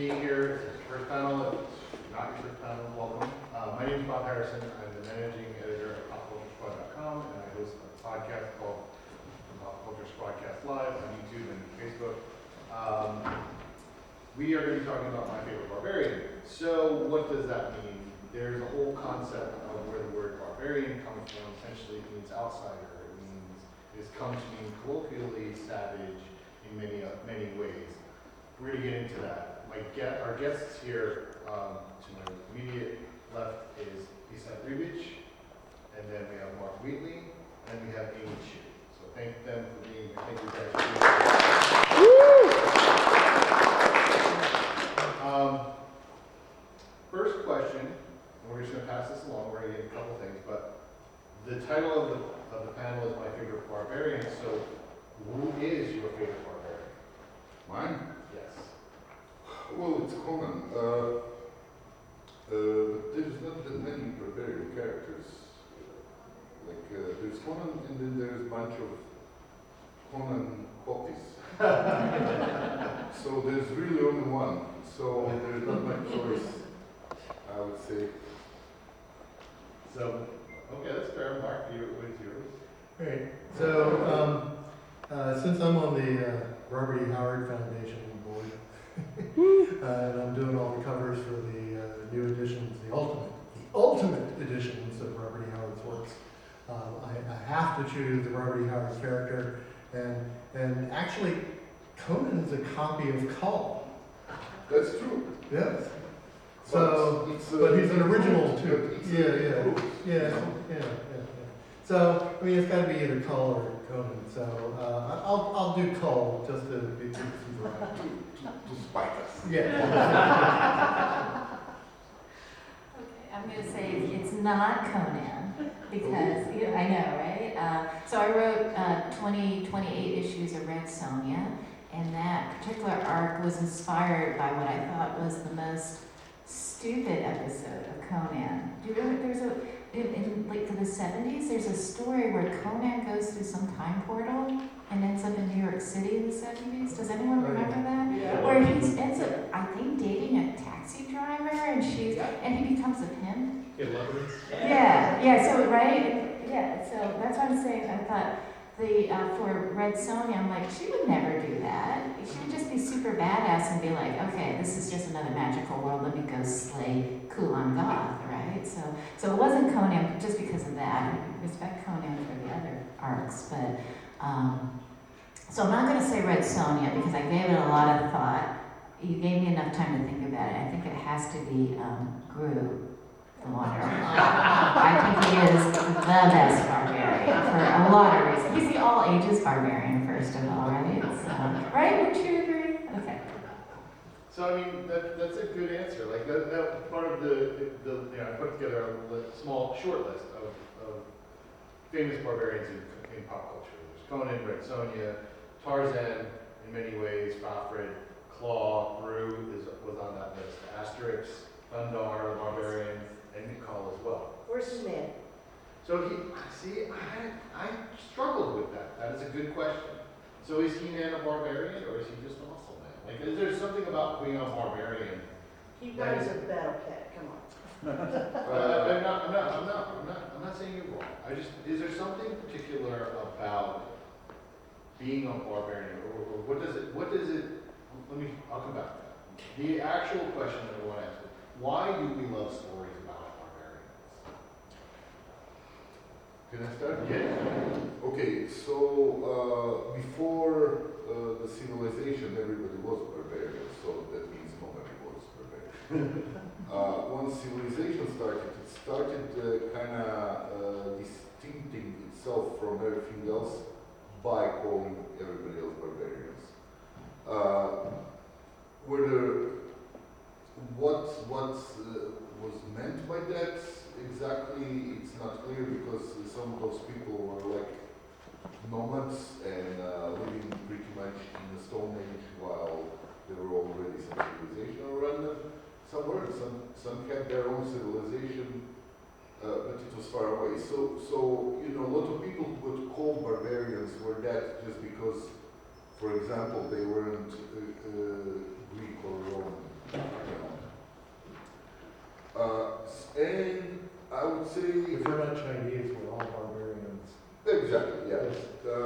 being here. It's your first panel. If it's not your first panel, welcome. My name is Bob Harrison. I'm the managing editor of popculturesquad.com, and I host a podcast called Pop Culture Squadcast Live on YouTube and Facebook. We are going to be talking about My Favorite Barbarian. So what does that mean? There's a whole concept of where the word barbarian comes from. Essentially, it means outsider. It's come to mean colloquially savage in many ways. We're going to get into that. Our guests here, to my immediate left is Esad Ribic, and then we have Mark Wheatley, and we have Amy Chu. So thank them for being here. Thank you guys for being here. First question, and we're just going to pass this along. We're going to get a couple things, but the title of the panel is My Favorite Barbarian. So who is your favorite barbarian? Mine? Yes. Well, it's Conan. There's not that many barbarian characters. There's Conan, and then there's a bunch of Conan copies. So there's really only one. So there's not much choice, I would say. So, okay, that's fair. Mark, what is yours? Great. So, since I'm on the Robert E. Howard Foundation board, and I'm doing all the covers for the new editions, the ultimate editions of Robert E. Howard's works, I have to choose the Robert E. Howard character, and actually, Conan is a copy of Kull. That's true. Yes. So, but he's an original too. Yeah. So, I mean, it's got to be either Kull or Conan. So, I'll do Kull just to be some variety. To spite us. Yeah. Okay, I'm going to say it's not Conan because I know, right? So I wrote 28 issues of Red Sonja, and that particular arc was inspired by what I thought was the most stupid episode of Conan. Do you remember? There's in like the 70s, there's a story where Conan goes through some time portal and ends up in New York City in the 70s. Does anyone remember that? Yeah. Where he ends up, I think, dating a taxi driver, and and he becomes a pimp. Yeah. So right, yeah. So that's what I'm saying. I thought for Red Sonja, I'm like, she would never do that. She would just be super badass and be like, okay, this is just another magical world. Let me go slay Kulan Goth, right? So it wasn't Conan just because of that. I respect Conan for the other arcs, but so I'm not going to say Red Sonja because I gave it a lot of thought. You gave me enough time to think about it. I think it has to be Gru. The Wanderer. I think he is the best barbarian for a lot of reasons. He's the all ages barbarian, first of all, right? So, right? Would you agree? Okay. So I mean that's a good answer. Like that part of I put together a small short list of famous barbarians in pop culture. There's Conan, Red Sonja, Tarzan in many ways, Fafred, Claw, Gru was on that list. Asterix, Thundar, the barbarian, and Nicole as well. Where's his name? So I struggled with that. That is a good question. So is He-Man a barbarian or is he just a muscle man? Like, is there something about being a barbarian? He rides a battle cat. Come on. I'm not saying you're wrong. Is there something particular about being a barbarian, or what does it? I'll come back to that. The actual question that I want to ask is, why do we love stories about barbarians? Can I start? Yeah. Okay, so before the civilization, everybody was barbarian, so that means nobody was barbarian. Once civilization started, it started kind of distincting itself from everything else by calling everybody else barbarians. What was meant by that exactly, it's not clear because some of those people were like nomads and living pretty much in the Stone Age while there were already some civilization around them somewhere. Some had their own civilization, but it was far away. So a lot of people who got called barbarians were that just because, for example, they weren't Greek or Roman. we're not Chinese, we're all barbarians. Exactly, yeah. Yes. That's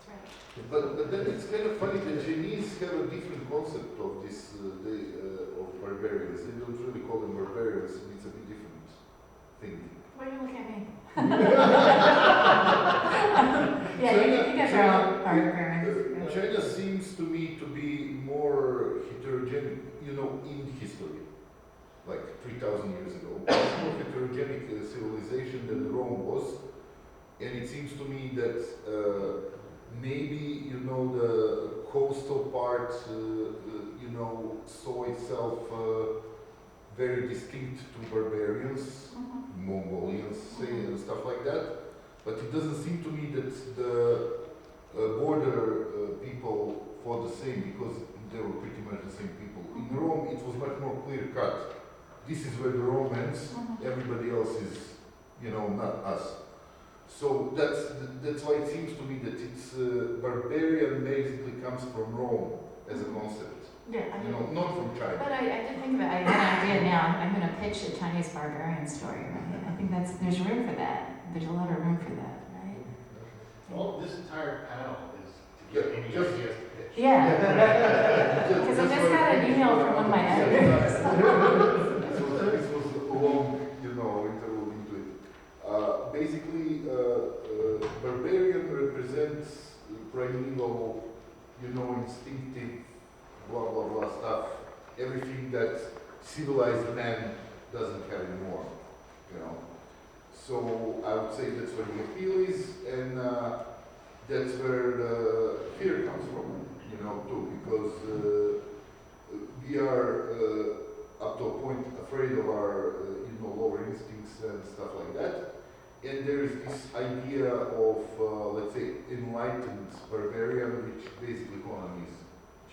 right. But then it's kind of funny, the Chinese have a different concept of this, of barbarians. They don't really call them barbarians, it's a bit different thing. Why do you look at me? Yeah, you get your own barbarians. China seems to me to be more heterogeneous, in history, like 3,000 years ago. It's more heterogenic civilization than Rome was, and it seems to me that maybe, the coastal part, saw itself very distinct to barbarians, Mongolians, say, and stuff like that. But it doesn't seem to me that the border people fought the same, because they were pretty much the same people. In Rome, it was much more clear cut. This is where the Rome ends. Everybody else is, not us. So that's why it seems to me that it's barbarian basically comes from Rome as a concept. Yeah, Not from China. but I did think about it. I got an idea now. I'm going to pitch a Chinese barbarian story, right? I think there's room for that. There's a lot of room for that, right? Well, this entire panel is to get any Just- ideas to pitch. Yeah, because I just got an email from one of my editors. This was a long, interval into it. Basically, barbarian represents primeval, instinctive, blah blah blah stuff. Everything that civilized man doesn't have anymore. So I would say that's where the appeal is, and that's where the fear comes from, too, because we are up to a point afraid of our, lower instincts and stuff like that. And there is this idea of, let's say, enlightened barbarian, which basically Conan is.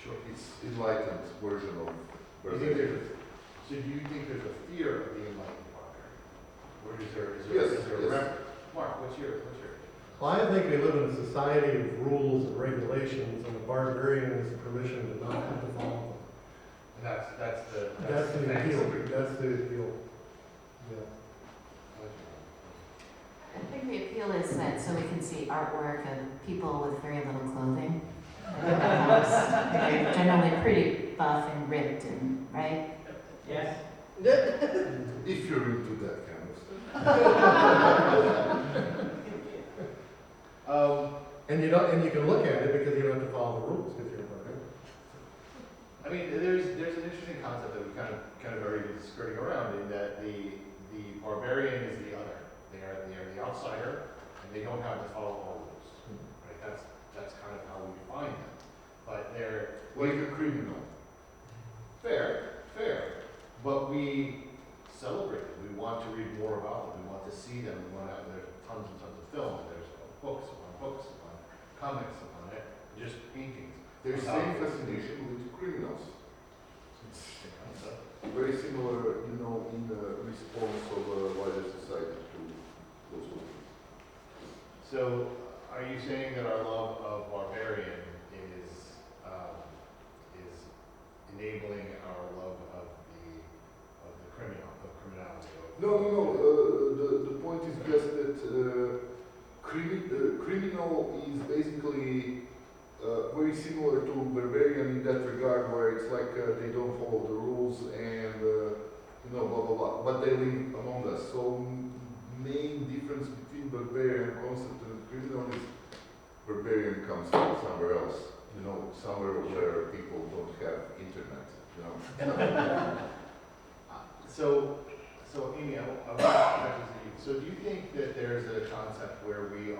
Sure. It's enlightened version of barbarian. So do you think there's a fear of the enlightened barbarian? Or is there Yes, a yes. reference? Mark, what's your? Well, I think we live in a society of rules and regulations, and the barbarian is permission to not have to follow them. And that's the That's the appeal, that's the appeal. Yeah. I think the appeal is that so we can see artwork of people with very little clothing. They're generally pretty buff and ripped, and right? Yes. If you're into that kind of stuff. And you can look at it because you don't have to follow the rules if you're a barbarian. I mean, there's an interesting concept that we kind of already been skirting around, in that the barbarian is the other. They are the outsider, and they don't have to follow all rules. Right? That's kind of how we define them. But they're Like a criminal. fair, but we celebrate them. We want to read more about them. We want to see them. We want to. There's tons and tons of film. There's books upon comics upon it, just paintings. There's same fascination with criminals. It's very similar, in the response of a wider society to those people. So, are you saying that our love of barbarian is enabling our love of criminality? No. The point is just that criminal is basically very similar to barbarian in that regard, where it's like they don't follow the rules and blah blah blah, but they live among us. So main difference between barbarian concept and criminal is barbarian comes from somewhere else, somewhere where people don't have internet, So Amy, I want to question you. So do you think that there's a concept where we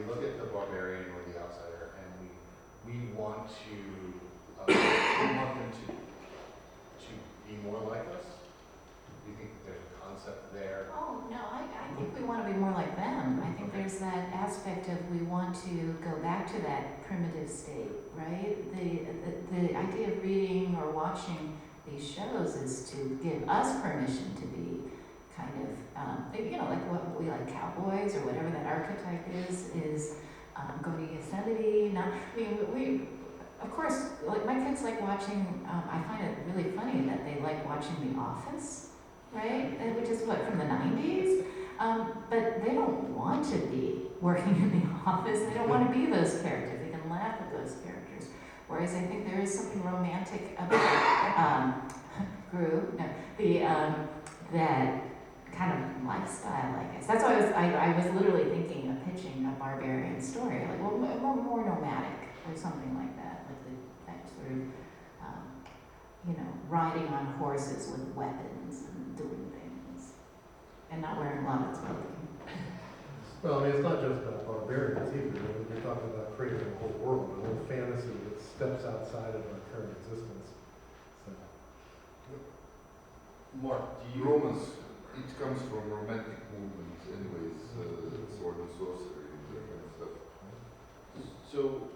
look at the barbarian or the outsider, and we want them to be more like us? Do you think that there's a concept there? Oh, no, I think we want to be more like them. I think there's that aspect of we want to go back to that primitive state, right? The idea of reading or watching these shows is to give us permission to be kind of, like what we like cowboys or whatever that archetype is going to Yosemite. We of course, like my kids like watching, I find it really funny that they like watching The Office. right? And which is what, from the 90s? But they don't want to be working in the office. They don't want to be those characters. They can laugh at those characters. Whereas I think there is something romantic about that kind of lifestyle, I guess. That's why I was literally thinking of pitching a barbarian story, like more nomadic or something like that, that sort of, riding on horses with weapons and doing things, and not wearing a lot of clothing. Well, I mean, it's not just about barbarians either. I mean, you're talking about creating a whole world, a whole fantasy that steps outside of our current existence. So. Mark, do you? Romance, it comes from romantic movements anyways, sword and sorcery and that kind of stuff. So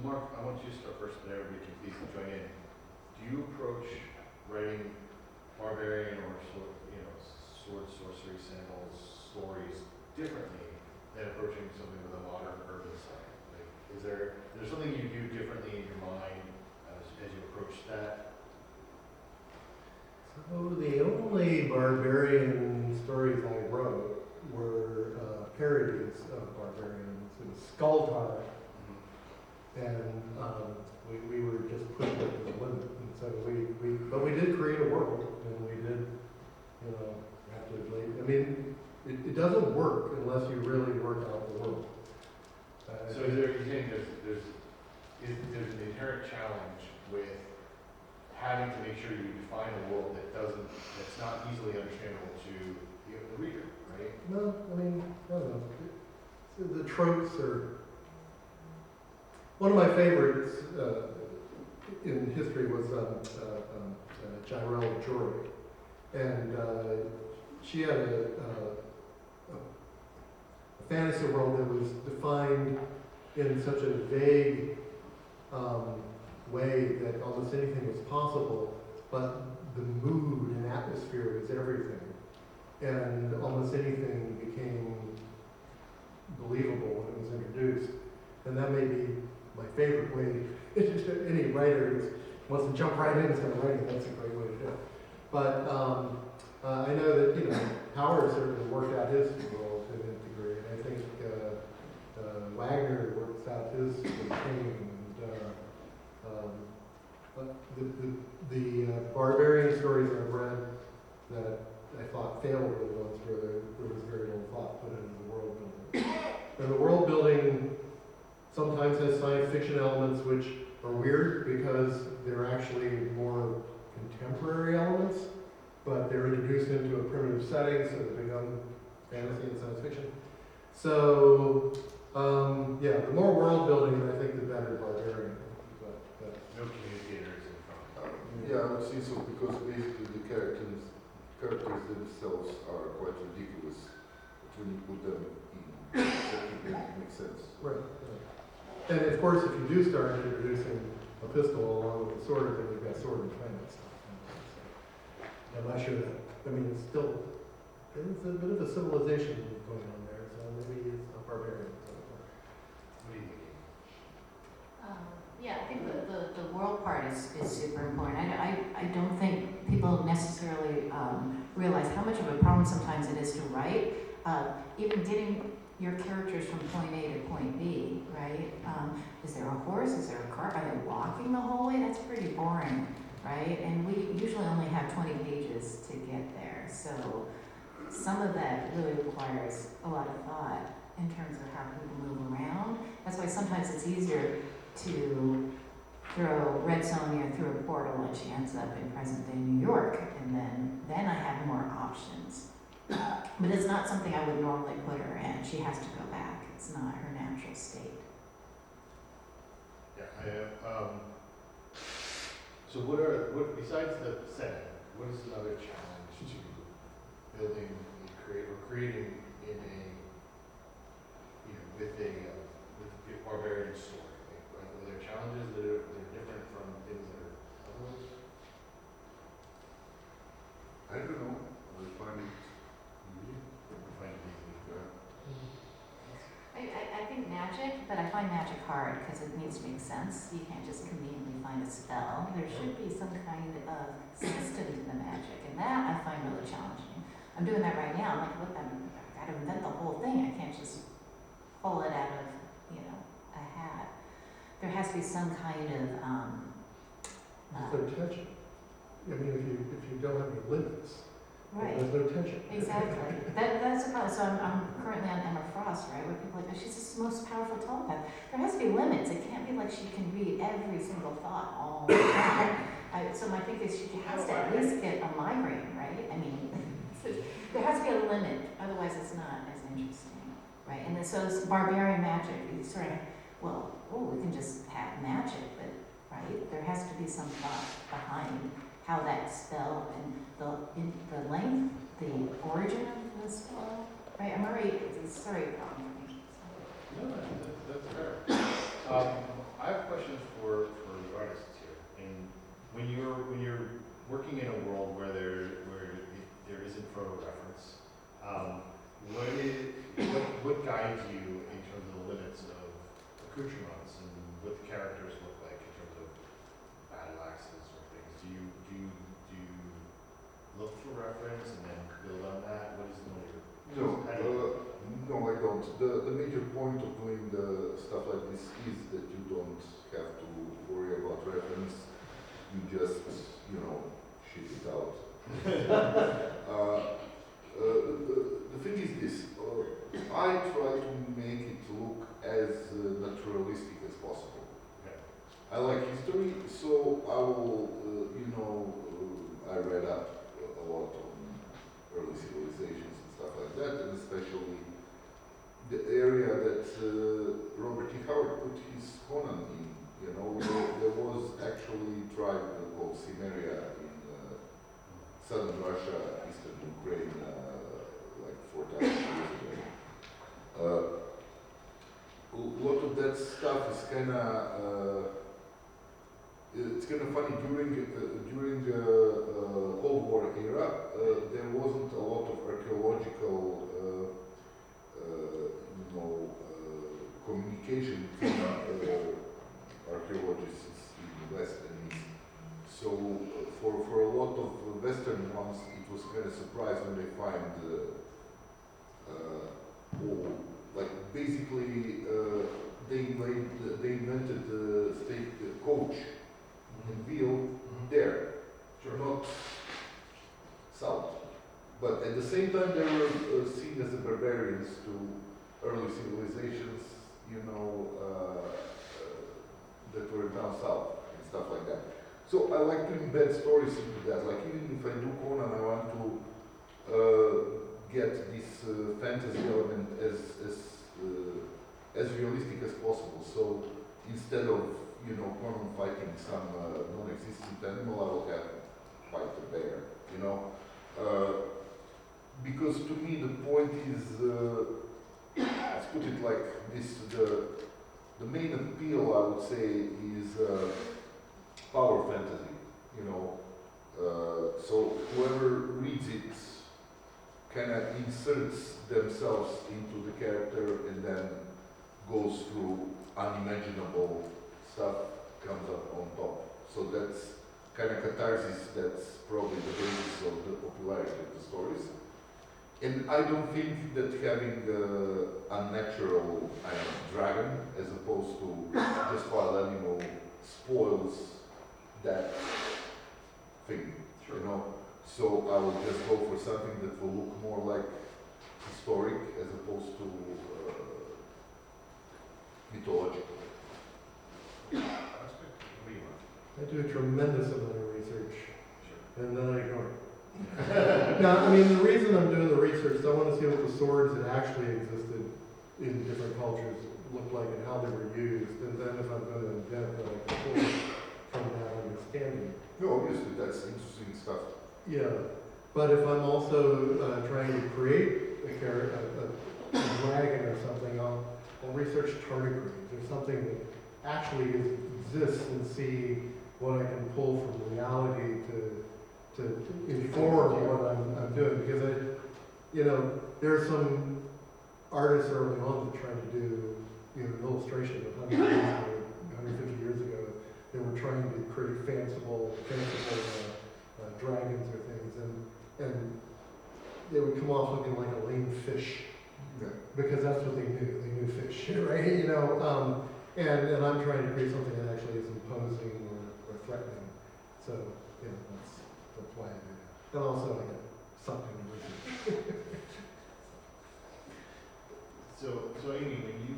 Mark, I want you to start first, but everybody can please join in. Do you approach writing barbarian or sword, sorcery, sandals stories differently than approaching something with a modern urban side? Like, is there something you do differently in your mind as you approach that? So the only barbarian stories I wrote were parodies of barbarians. It was Skulltime, and we were just pushing it to the limit. And so but we did create a world, and we did, have to. I mean, it doesn't work unless you really work out the world. So you think there's an inherent challenge with having to make sure you define a world that's not easily understandable to the reader, right? No, I mean, I don't know. The tropes are. One of my favorites in history was Jirel Jory, and she had a fantasy world that was defined in such a vague way that almost anything was possible, but the mood and atmosphere was everything, and almost anything became believable when it was introduced, and that may be my favorite way. Any writer who wants to jump right into writing, that's a great way to do it. But I know that Howard certainly worked out his world to an degree. I think Wagner works out his theme. But the barbarian stories I've read that I thought failed were the ones where there was very little thought put into the world building. And the world building sometimes has science fiction elements which are weird because they're actually more contemporary elements, but they're introduced into a primitive setting, so they become fantasy and science fiction. So, the more world building, I think, the better barbarian. But No communicators in front. Yeah, I would say so because basically the characters themselves are quite ridiculous, but when you put them in, it makes sense. right. And of course, if you do start introducing a pistol along with a sword, then you've got sword and fang stuff. I'm not sure that. I mean, it's a bit of a civilization going on there, so maybe it's a barbarian. What do you think? I think the world part is super important. I don't think people necessarily realize how much of a problem sometimes it is to write. Even getting your characters from point A to point B, right? Is there a horse? Is there a car? Are they walking the whole way? That's pretty boring, right? And we usually only have 20 pages to get there. So some of that really requires a lot of thought in terms of how people move around. That's why sometimes it's easier to throw Red Sonja through a portal and she ends up in present-day New York, and then I have more options. But it's not something I would normally put her in. She has to go back. It's not her natural state. Yeah, so what besides the setting, what is another challenge to building or creating in with a barbarian story? Like, are there challenges that are different from things that are otherwise? I don't know. I find it easy. I think magic, but I find magic hard because it needs to make sense. You can't just conveniently find a spell. There should be some kind of system to the magic. magic, and that I find really challenging. I'm doing that right now. I'm like, look, I got to invent the whole thing. I can't just pull it out of, a hat. There has to be some kind of, There's no tension. I mean, if you don't have any limits, right. there's no tension. Exactly. That's the problem. So I'm currently on Emma Frost, right, where people are like, oh, she's the most powerful telepath. There has to be limits. It can't be like she can read every single thought all the time. So my thing is she has to at least get a migraine, right? I mean, there has to be a limit. Otherwise, it's not as interesting, right? And then, so it's barbarian magic. You sort of, we can just have magic, but, right, there has to be some thought behind how that spell and the length, the origin of the spell, right? I'm already, it's sorry a problem for me. No, that's fair. I have questions for the artists here. And when you're working in a world where there isn't photo reference, what guides you in terms of the limits of accoutrements and what the characters look like in terms of battle axes or things? Do you look for reference and then build on that? What is the major? No, I don't. The major point of doing the stuff like this is that you don't have to worry about reference. You just, shit it out. The thing is this, I try to make it look as naturalistic as possible. Okay. I like history, so I will, I read up a lot on early civilizations and stuff like that, and especially the area that Robert E. Howard put his Conan in. There was actually a tribe called Cimmeria in southern Russia, eastern Ukraine, like 4,000 years ago. A lot of that stuff is kind of it's kind of funny. During the Cold War era, there wasn't a lot of archaeological communication between archaeologists in the West and East. So for a lot of Western ones, it was kind of surprise when they find basically they invented the state coach and wheel there, not south. But at the same time, they were seen as the barbarians to early civilizations, that were down south and stuff like that. So I like to embed stories into that. Like even if I do Conan, I want to get this fantasy element as realistic as possible. So instead of Conan fighting some non-existent animal, I will have fight a bear. Because to me the point is, let's put it like this: the main appeal, I would say, is power fantasy. So whoever reads it kind of inserts themselves into the character and then goes through unimaginable stuff, comes up on top. So that's kind of catharsis. That's probably the basis of the popularity of the stories. And I don't think that having a unnatural dragon as opposed to just wild animal spoils that thing, So I will just go for something that will look more like historic as opposed to mythological. That's good. What do you want? I do a tremendous amount of research, and then I ignore it. Now, I mean, the reason I'm doing the research is I want to see what the swords that actually existed in different cultures looked like and how they were used, and then if I'm going to invent what I can pull from that understanding. No, obviously that's interesting stuff. Yeah, but if I'm also trying to create a dragon or something, I'll research tardigrades or something that actually exists and see what I can pull from reality to inform what I'm doing. Because there are some artists early on that tried to do an illustration of 150 years ago. They were trying to create fanciful dragons or things, and come off looking like a lame fish, Yeah. because that's what they knew fish, right? You know, and I'm trying to create something that actually is imposing or threatening. So, you know, that's why I do that. And also I get sucked into it. So Amy, when you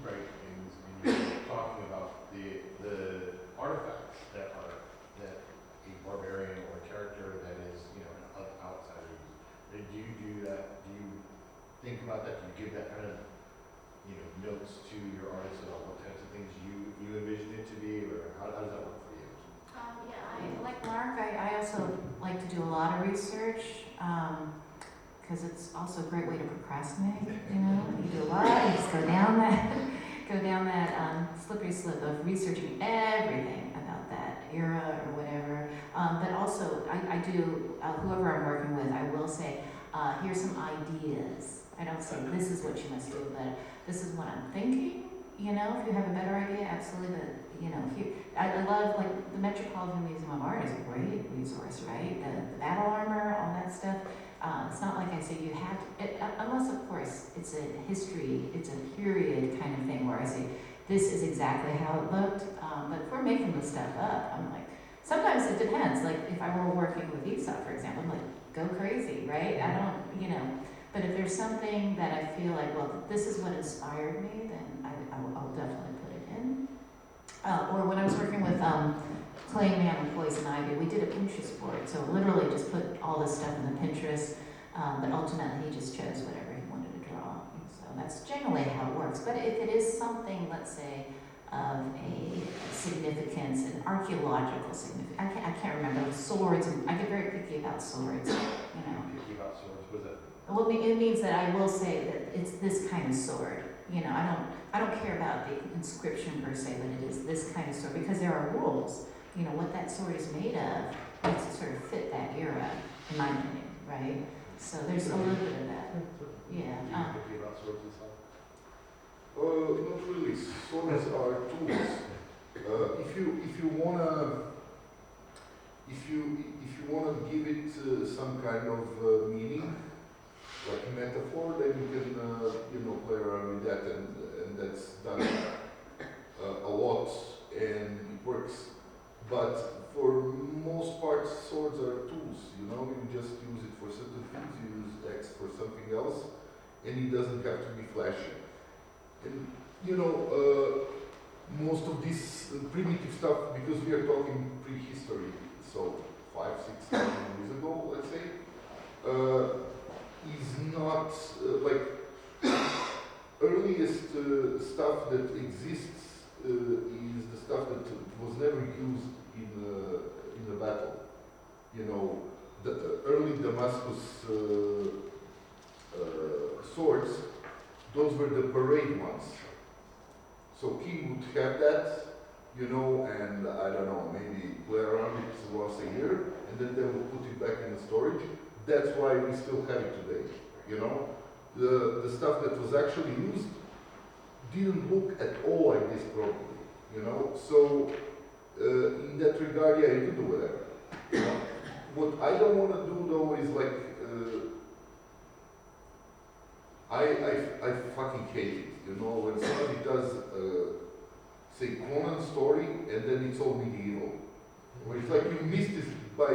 write things, when you're talking about the artifacts that a barbarian or a character that is, you know, an outsider, do you do that? Do you think about that? Do you give that kind of, you know, notes to your artists about what types of things you envision it to be, or how does that work for you? Yeah, like Mark, I also like to do a lot of research, because it's also a great way to procrastinate, you know? You do a lot, you just go down that slippery slope of researching everything about that era or whatever. But also, I do, whoever I'm working with, I will say, here's some ideas. I don't say, this is what you must do, but this is what I'm thinking. You know, if you have a better idea, absolutely. But, you know, I love, like, the Metropolitan Museum of Art is a great resource, right? The battle armor, all that stuff. It's not like I say you have to, unless, of course, it's a history, it's a period kind of thing where I say, this is exactly how it looked. But if we're making this stuff up, I'm like, sometimes it depends. Like, if I were working with Esad, for example, I'm like, go crazy, right? I don't, you know. But if there's something that I feel like, well, this is what inspired me, then I'll definitely put it in. Or when I was working with Clay Man and Poison Ivy, we did a Pinterest board. So literally just put all this stuff in the Pinterest, but ultimately he just chose whatever he wanted to draw. So that's generally how it works. But if it is something, let's say, of a significance, an archaeological significance, I can't remember, swords, I get very picky about swords, you know. Picky about swords, what is that? Well, it means that I will say that it's this kind of sword. You know, I don't care about the inscription per se, but it is this kind of sword because there are rules. You know, what that sword is made of needs to sort of fit that era, in my opinion, right? So there's a little bit of that. Yeah. Picky about swords and stuff? Not really. Swords are tools. If you wanna give it some kind of meaning, like a metaphor, then you can play around with that, and that's done a lot, and it works. But for most part, swords are tools. You know, you just use it for certain things. You use X for something else, and it doesn't have to be flashy. And you know, most of this primitive stuff, because we are talking prehistory, so 5,000-6,000 years ago, let's say, is not like earliest stuff that exists is the stuff that was never used in a battle. You know, the early Damascus swords, those were the parade ones. So king would have that, you know, and I don't know, maybe play around it once a year, and then they would put it back in the storage. That's why we still have it today, you know. The stuff that was actually used didn't look at all like this probably, you know. So in that regard, yeah, you can do whatever. You know? What I don't want to do though is like, I fucking hate it, you know, when somebody does, say, Conan story, and then it's all medieval. Where it's like you missed this by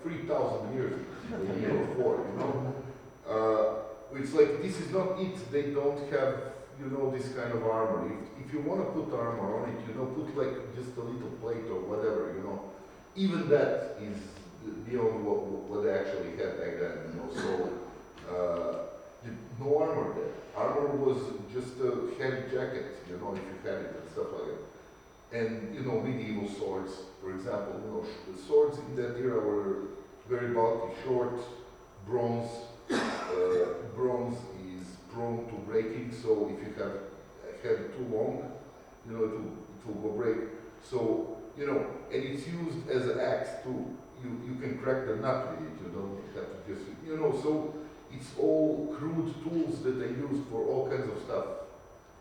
3,000 years, a year or 4, you know. It's like, this is not it, they don't have, you know, this kind of armor. If you want to put armor on it, you know, put like just a little plate or whatever, you know. Even that is beyond what they actually had back then, you know. So, no armor there. Armor was just a heavy jacket, you know, if you had it and stuff like that. And, you know, medieval swords, for example, you know, the swords in that era were very bulky, short, bronze. Bronze is prone to breaking, so if you have it too long, you know, it will go break. So, you know, and it's used as an axe too. You can crack the nut with it, you don't have to just, you know, so it's all crude tools that they use for all kinds of stuff.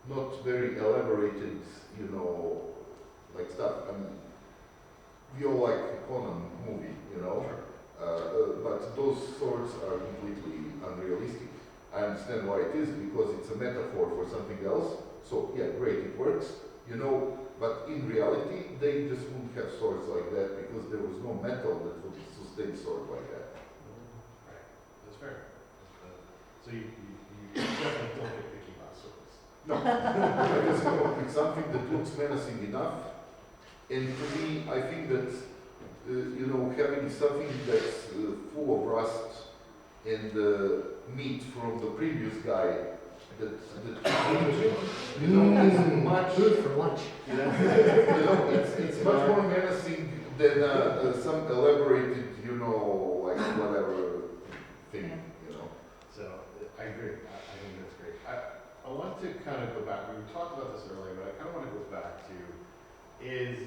Not very elaborated, you know, like stuff. I mean, we all like the Conan movie, you know, but those swords are completely unrealistic. I understand why it is, because it's a metaphor for something else. So yeah, great, it works, you know, but in reality, they just wouldn't have swords like that because there was no metal that would sustain sword like that. Right, that's fair. So you definitely don't get picky about swords. No, I just come up with something that looks menacing enough. And to me, I think that, you know, having something that's full of rust and meat from the previous guy, you know, is much, Food for lunch. you know, it's much more menacing than some elaborated, you know, like whatever thing, you know. So I agree. I think that's great. I want to kind of go back. We talked about this earlier, but I kind of want to go back to is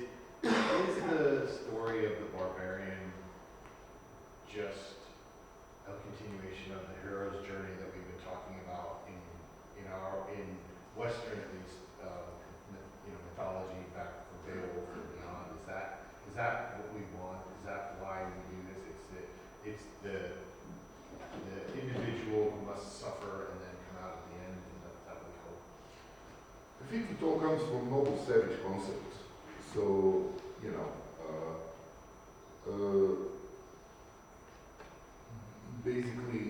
the story of the barbarian just a continuation of the hero's journey that we've been talking about in Western at least mythology back from Beowulf and beyond? Is that what we want? Is that why we do this? It's the individual who must suffer and then come out at the end, and that we hope. I think it all comes from noble savage concept. So, you know, basically,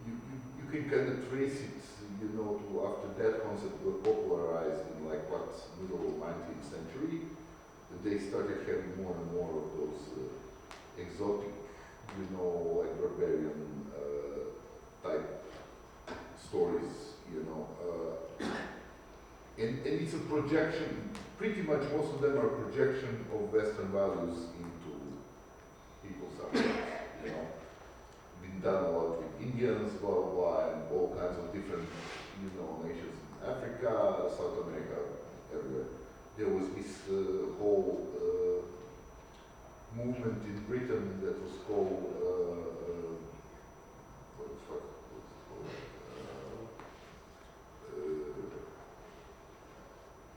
you can kind of trace it, you know, to after that concept was popularized in like what, middle 19th century, that they started having more and more of those exotic, you know, like barbarian type stories, you know. And it's a projection, pretty much most of them are projection of Western values into people's subjects, you know. Been done a lot with Indians, blah, blah, blah, and all kinds of different, you know, nations in Africa, South America, everywhere. There was this whole movement in Britain that was called, what the fuck was it called?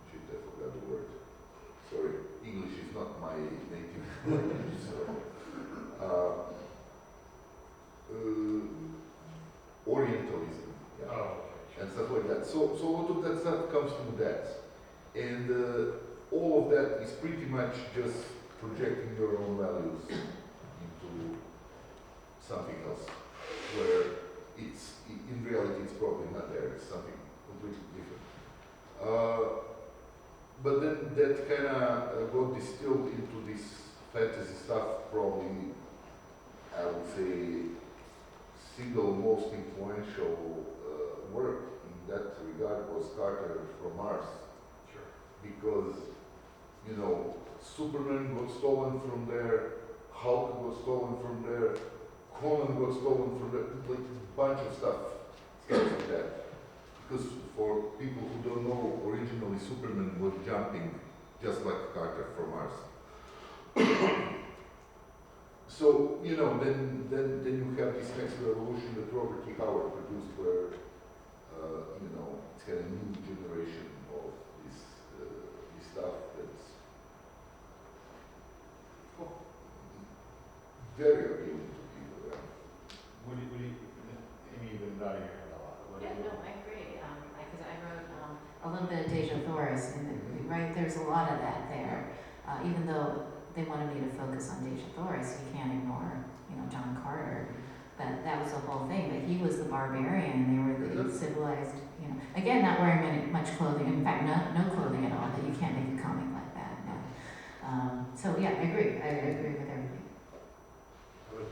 Shit, I forgot the word. Sorry, English is not my native language, so. Orientalism, yeah, and stuff like that. So a lot of that stuff comes from that, and all of that is pretty much just projecting your own values into something else, where it's in reality it's probably not there. It's something completely different. But then that kind of got distilled into this fantasy stuff. Probably, I would say, single most influential work in that regard was Carter from Mars. Sure. Because, you know, Superman got stolen from there, Hulk got stolen from there, Conan got stolen from there, like a bunch of stuff like that. Because for people who don't know, originally Superman was jumping just like Carter from Mars. So, you know, then you have this next revolution that Robert E. Howard produced where, you know, it's kind of a new generation of this stuff that's very appealing to people. Yeah. What do you, Amy, you've been nodding your head a lot. What do Yeah, you- no, I agree, because I wrote a little bit of Deja Thoris, and right, there's a lot of that there. Even though they wanted me to focus on Deja Thoris, you can't ignore, you know, John Carter. But that was the whole thing, that he was the barbarian, and they were the civilized, you know, again, not wearing much clothing, in fact, no clothing at all, that you can't make a comic like that, no. So yeah, I agree with everything. What do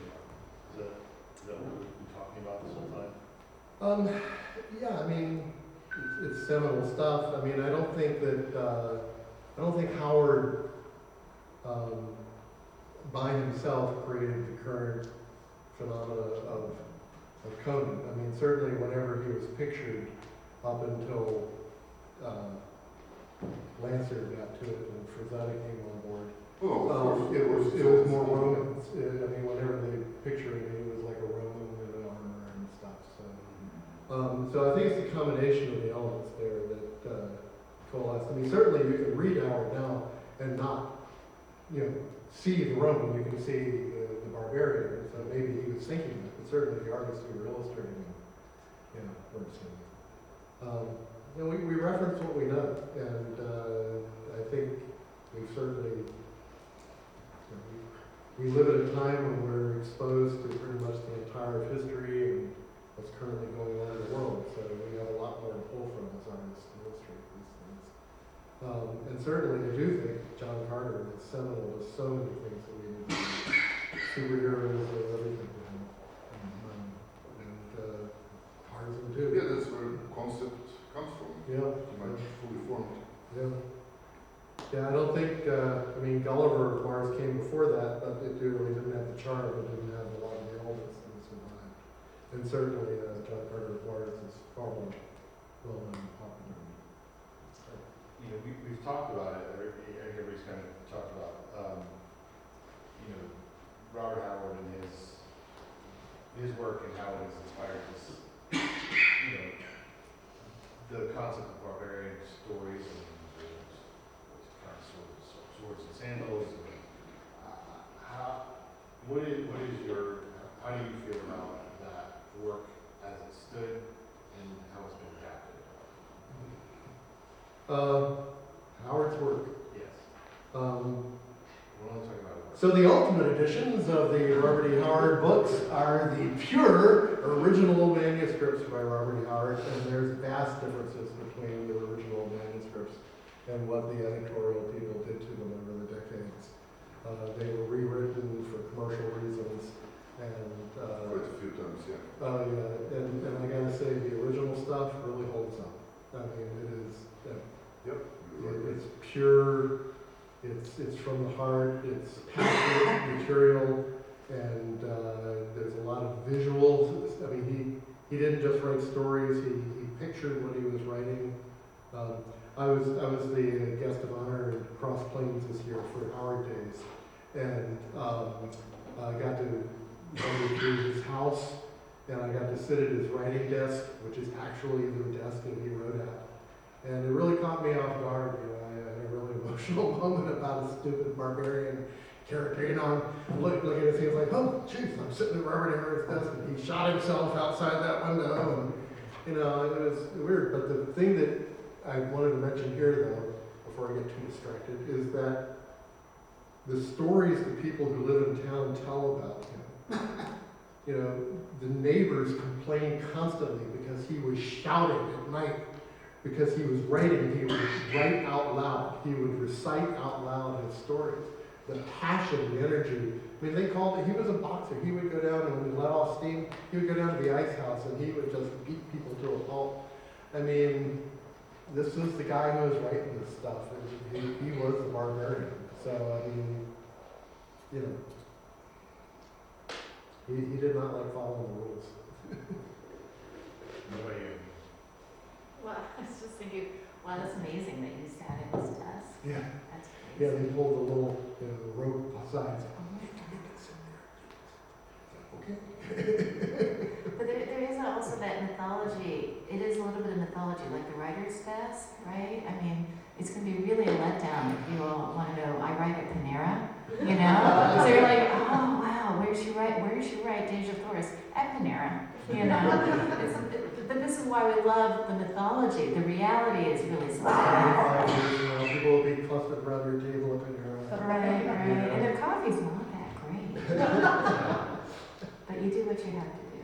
you, is that what we've been talking about this whole time? Yeah, I mean, it's seminal stuff. I mean, I don't think Howard, by himself created the current phenomena of Conan. I mean, certainly whenever he was pictured up until Lancer got to it and Frazetta came on board, it was more Roman. I mean, whenever they picture him, he was like a Roman with an armor and stuff. So I think it's the combination of the elements there that coalesce. I mean, certainly you can read Howard now and not, you know, see the Roman. You can see the barbarian. So maybe he was thinking that, but certainly the artists who were illustrating them, weren't seeing it. We reference what we know, and I think we've certainly, we live at a time when we're exposed to pretty much the entire history and what's currently going on in the world, so we have a lot more to pull from as artists to illustrate these things. And certainly I do think John Carter is seminal with so many things that we need to do. Superheroes or everything to him. Hard to do. Yeah, that's where the concept comes from. Yeah. Pretty much fully formed. Yeah. Yeah, I don't think, Gulliver, of course, came before that, but it really didn't have the charm, it didn't have a lot of the elements that survived. And certainly, John Carter of Mars is far more well-known and popular. We've talked about it, everybody's kind of talked about, Robert Howard and his work and how it has inspired this, the concept of barbarian stories and kind of swords and sandals. And, how do you feel about that work as it stood and how it's been adapted? Howard's work. Yes. Um, We're only talking about work. So the ultimate editions of the Robert E. Howard books are the pure original manuscripts by Robert E. Howard, and there's vast differences between the original manuscripts and what the editorial people did to them over the decades. They were rewritten for commercial reasons, and Quite a few times, yeah. and I gotta say, the original stuff really holds up. I mean, it is. Yep. You're right. It's pure. It's from the heart. It's passionate material, and there's a lot of visuals. I mean, he didn't just write stories. He pictured what he was writing. I was the guest of honor in Cross Plains this year for Howard Days, and I got to go to his house, and I got to sit at his writing desk, which is actually the desk that he wrote at. And it really caught me off guard. I had a really emotional moment about a stupid barbarian character. I'm looking at his, he was like, oh, jeez, I'm sitting at Robert Howard's desk, and he shot himself outside that window, and it was weird. But the thing that I wanted to mention here, though, before I get too distracted, is that the stories that people who live in town tell about him. The neighbors complained constantly because he was shouting at night. Because he was writing, he would write out loud. He would recite out loud his stories. The passion, the energy. I mean, they called it, he was a boxer. He would go down and when he let off steam, he would go down to the ice house and he would just beat people to a pulp. I mean, this was the guy who was writing this stuff. He was the barbarian. So, I mean, he did not like following the rules. What about you? Well, I was just thinking, wow, that's amazing that you sat at his desk. Yeah. That's crazy. Yeah, they pulled the little rope aside. Oh my God. Okay. But there is also that mythology. It is a little bit of mythology, like the writer's desk, right? I mean, it's going to be really a letdown if you all want to know, I write at Panera, So you're like, oh, wow, where did she write Days of Thor? At Panera, But this is why we love the mythology. The reality is really something. 5 years from now, people will be clustered around your table up in your Right. And the coffee's not that great. But you do what you have to do.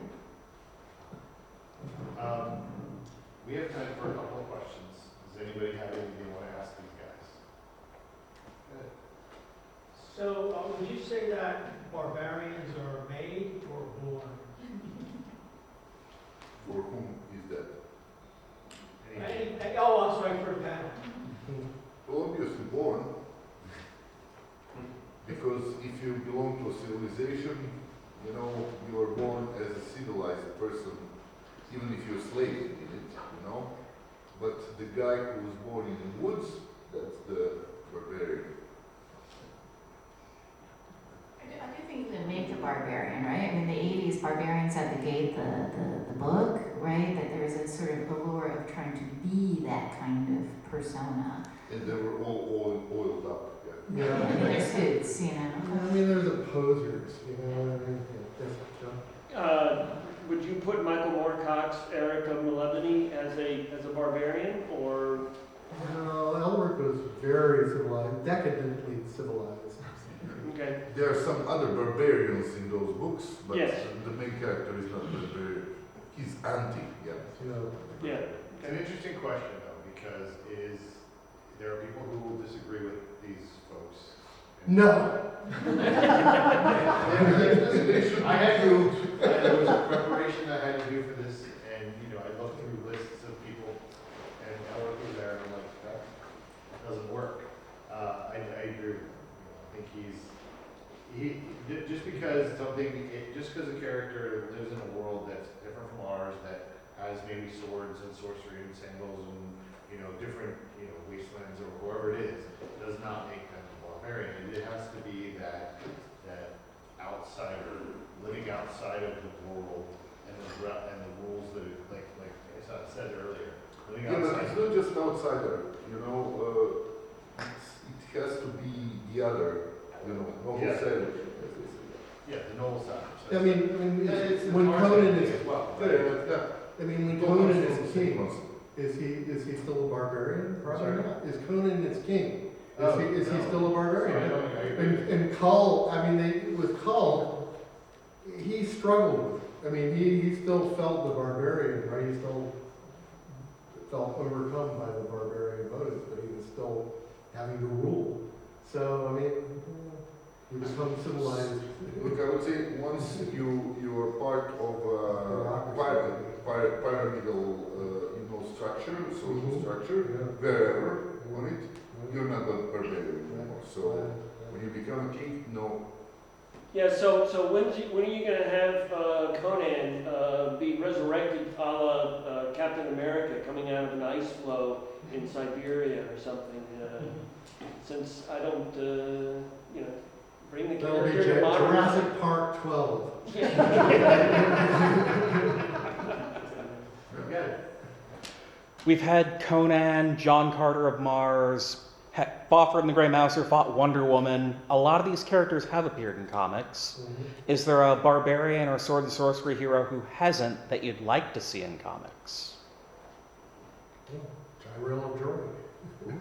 We have time for a couple of questions. Does anybody have anything they want to ask these guys? So, would you say that barbarians are made or born? For whom is that? I'm sorry, for a panel. Well, obviously born. Because if you belong to a civilization, you are born as a civilized person, even if you're a slave in it, But the guy who was born in the woods, that's the barbarian. I do think you can make a barbarian, right? I mean, the 80s, Barbarians at the Gate, the book, right? That there was a sort of allure of trying to be that kind of persona. And they were all oiled up, yeah. You know, Misfits, you know. I mean, there's the posers, you know, I mean, Would you put Michael Moorcock's Eric of Melebony as a barbarian, or? no, Elric was very civilized, decadently civilized. Okay. There are some other barbarians in those books, but Yes. the main character is not barbarian. He's anti, yeah. You know, Yeah. It's an interesting question though, because there are people who will disagree with these folks. no. There was a preparation I had to do for this, and I looked through lists of people, and Elric was there, and I'm like, that doesn't work. I agree. I think just because a character lives in a world that's different from ours, that has maybe swords and sorcery and sandals and different wastelands or whoever it is, does not make them a barbarian. It has to be that outsider living outside of the world and the rules that like I said earlier, living Yeah, but outside. it's not just an outsider, it has to be the other, noble Yeah. savage. Yeah, the noble side. I mean, It's when hard Conan to is, as well. Yeah. I mean, when Conan Conan is is the king, same. is he still a barbarian? Probably Sorry? not. Is Conan its king? Oh, Is he no. still a barbarian? Sorry, I agree. And Kull, I mean, with Kull, he struggled with it. I mean, he still felt the barbarian, right? He still felt overcome by the barbarian motives, but he was still having to rule. So, I mean, he become civilized. Look, I would say once you are part of pyramidal, structure, social structure, wherever on it, you're not a barbarian anymore. So when you become a king, no. Yeah. So when are you going to have Conan be resurrected, a la Captain America, coming out of an ice floe in Siberia or something? Since I don't, bring the That'll be character to modern. Jurassic Park 12. Okay. We've had Conan, John Carter of Mars, Boffer and the Grey Mouser fought Wonder Woman. A lot of these characters have appeared in comics. Is there a barbarian or sword and sorcery hero who hasn't that you'd like to see in comics? Tyrell of Joy.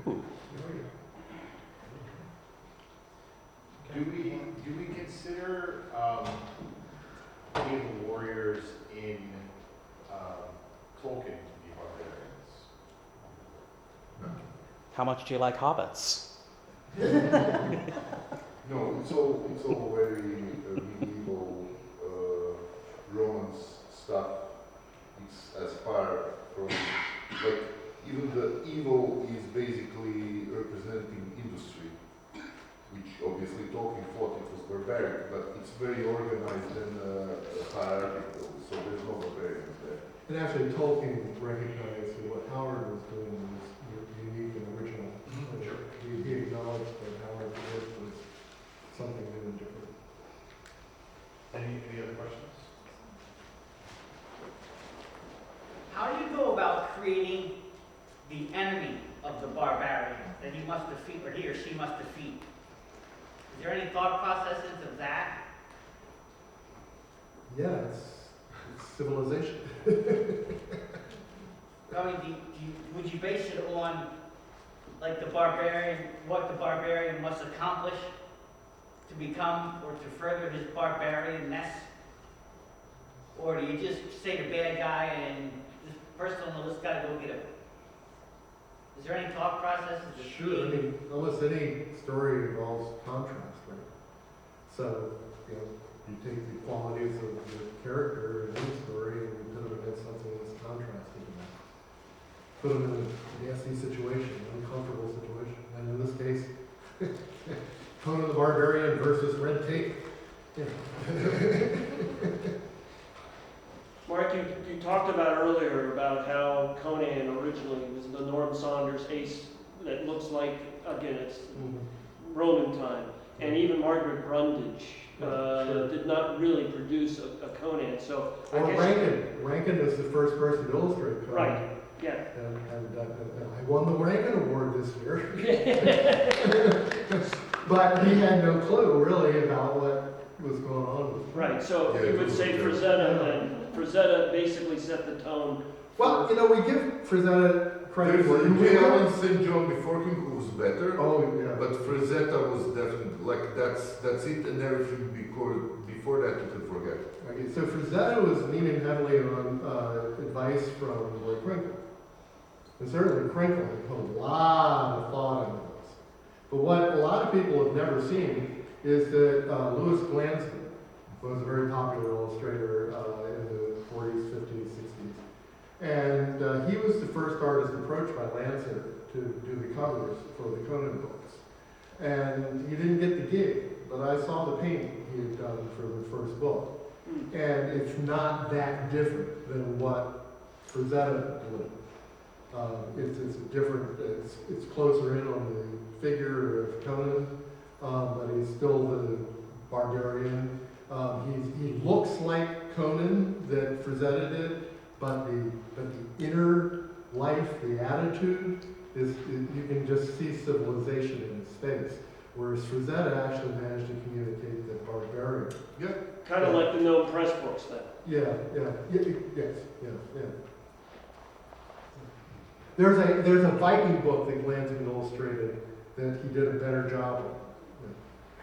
Ooh. Do we consider any of the warriors in Tolkien to be barbarians? How much do you like hobbits? No, it's all very medieval Romance stuff. It's as far from even the evil is basically representing industry, which obviously Tolkien thought it was barbaric, but it's very organized and hierarchical, so there's no barbarians there. And actually, Tolkien recognized that what Howard was doing was unique and original. Sure. He acknowledged that Howard's work was something new and different. Any other questions? How do you go about creating the enemy of the barbarian that he must defeat, or he or she must defeat? Is there any thought processes of that? Yeah, it's civilization. I mean, would you base it on, like, the barbarian, what the barbarian must accomplish to become or to further his barbarianness? Or do you just say the bad guy and this person on the list gotta go get him? Is there any thought process? Sure, I mean, almost any story involves contrast, right? So, you take the qualities of the character in any story and you put them against something that's contrasting to that. Put them in a nasty situation, an uncomfortable situation. And in this case, Conan the Barbarian versus red tape. Mark, you talked about earlier about how Conan originally was the Norm Saunders ace that looks like, again, it's Roman time. And even Margaret Brundage did not really produce a Conan. So I Or guess Rankin. Rankin is the first person to illustrate Conan. Right. Yeah. And I won the Rankin Award this year. But he had no clue really about what was going on with it. Right, so Yeah, you would say Frazetta, then, Frazetta basically set the tone. Well, you know, we give Frazetta credit There's for a J. Allen St. John before him who was better, Oh, yeah. but Frazetta was definitely, like, that's it, and everything before that you can forget. Okay, so Frazetta was leaning heavily on advice from Roy Crinkle. And certainly Crinkle had put a lot of thought into this. But what a lot of people have never seen is that Louis Glansman was a very popular illustrator in the 40s, 50s, 60s. And he was the first artist approached by Lancer to do the covers for the Conan books. And he didn't get the gig, but I saw the painting he had done for the first book. And it's not that different than what Frazetta did. It's a different, it's closer in on the figure of Conan, but he's still the barbarian. He looks like Conan that Frazetta did, but the inner life, the attitude, you can just see civilization in his face. Whereas Frazetta actually managed to communicate the barbarian. Yeah. Kind of like the no press books then. Yes. There's a Viking book that Glansman illustrated that he did a better job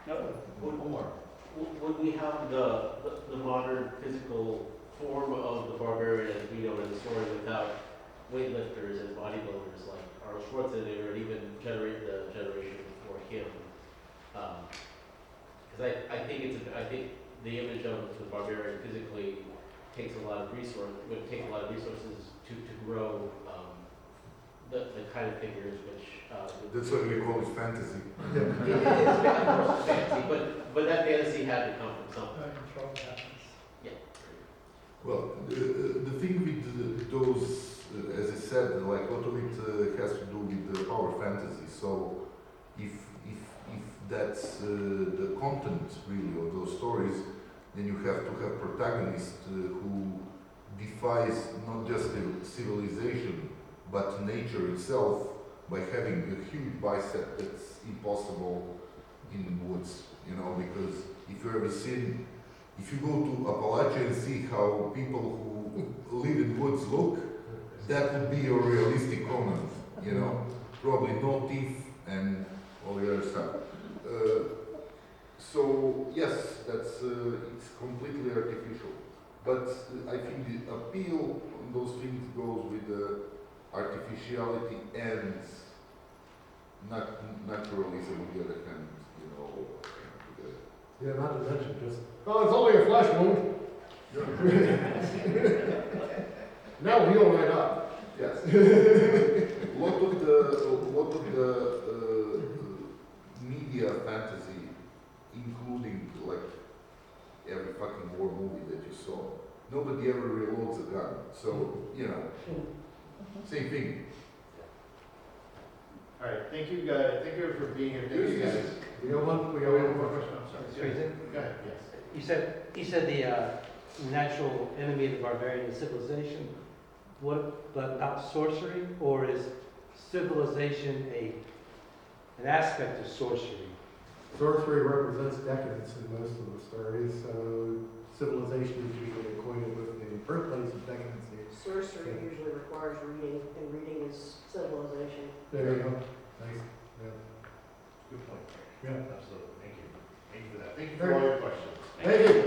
of. Would we have the modern physical form of the barbarian as we know in the story without weightlifters and bodybuilders like Arnold Schwarzenegger, and even the generation before him? Because I think the image of the barbarian physically takes a lot of resources to grow the kind of figures which. That's what we call it fantasy. It is, of course, fantasy, but that fantasy had to come from something. Yeah. Well, the thing with those, as I said, like a lot of it has to do with the power fantasy. So if that's the content really of those stories, then you have to have protagonists who defies not just civilization but nature itself by having a huge bicep that's impossible in the woods, you know, because if you ever seen, if you go to Appalachia and see how people who live in woods look, that would be a realistic Conan, you know, probably no teeth and all the other stuff. So yes, that's it's completely artificial, but I think the appeal on those things goes with the artificiality and naturalism on the other hand, you know. Yeah, not to mention just, oh, it's only a flesh wound. Now we'll heal right up. Yes. A lot of the media fantasy, including like every fucking war movie that you saw, nobody ever reloads a gun. So, you know, same thing. All right, thank you guys, thank you for being here. Thank you guys. We got one more question. I'm sorry. Go ahead, yes. You said the natural enemy of the barbarian is civilization. What about sorcery, or is civilization an aspect of sorcery? Sorcery represents decadence in most of the stories, so civilization is usually equated with the birthplace of decadency. Sorcery usually requires reading, and reading is civilization. There you go. Nice. Yeah. Good point. Yeah. Absolutely. Thank you. Thank you for that. Thank you for all your questions. Thank you.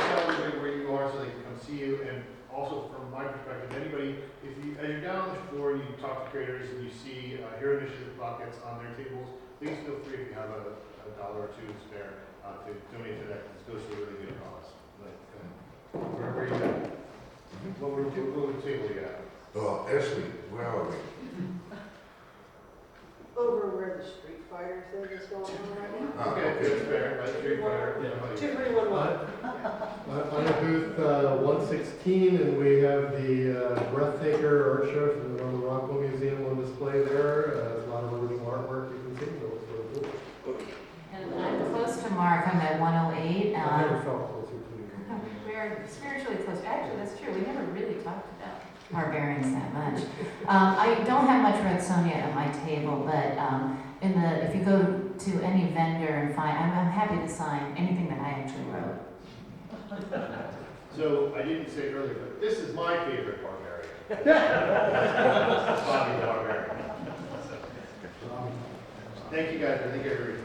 Tell everybody where you are so they can come see you. And also from my perspective, anybody, if you, as you're down on the floor, you talk to creators and you see Hero Initiative buckets on their tables, please feel free if you have a dollar or two to spare to donate to that, because it goes to a really good cause. Where are you at? What table you at? Oh, Ashley, where are we? Over where the Street Fighter thing is going on right now. Okay, that's fair. Street Fighter. 2311. I'm at booth 116, and we have the Breathtaker art show from the Northern Rockwell Museum on display there. There's a lot of original artwork you can see. It looks really cool. And I'm close to Mark, I'm at 108. I never felt closer to you. We're spiritually close. Actually, that's true. We never really talked about barbarians that much. I don't have much Red Sonja at my table, but if you go to any vendor and find, I'm happy to sign anything that I actually wrote. So I didn't say earlier, but this is my favorite barbarian. Bobby the Barbarian. Thank you guys. I think everybody.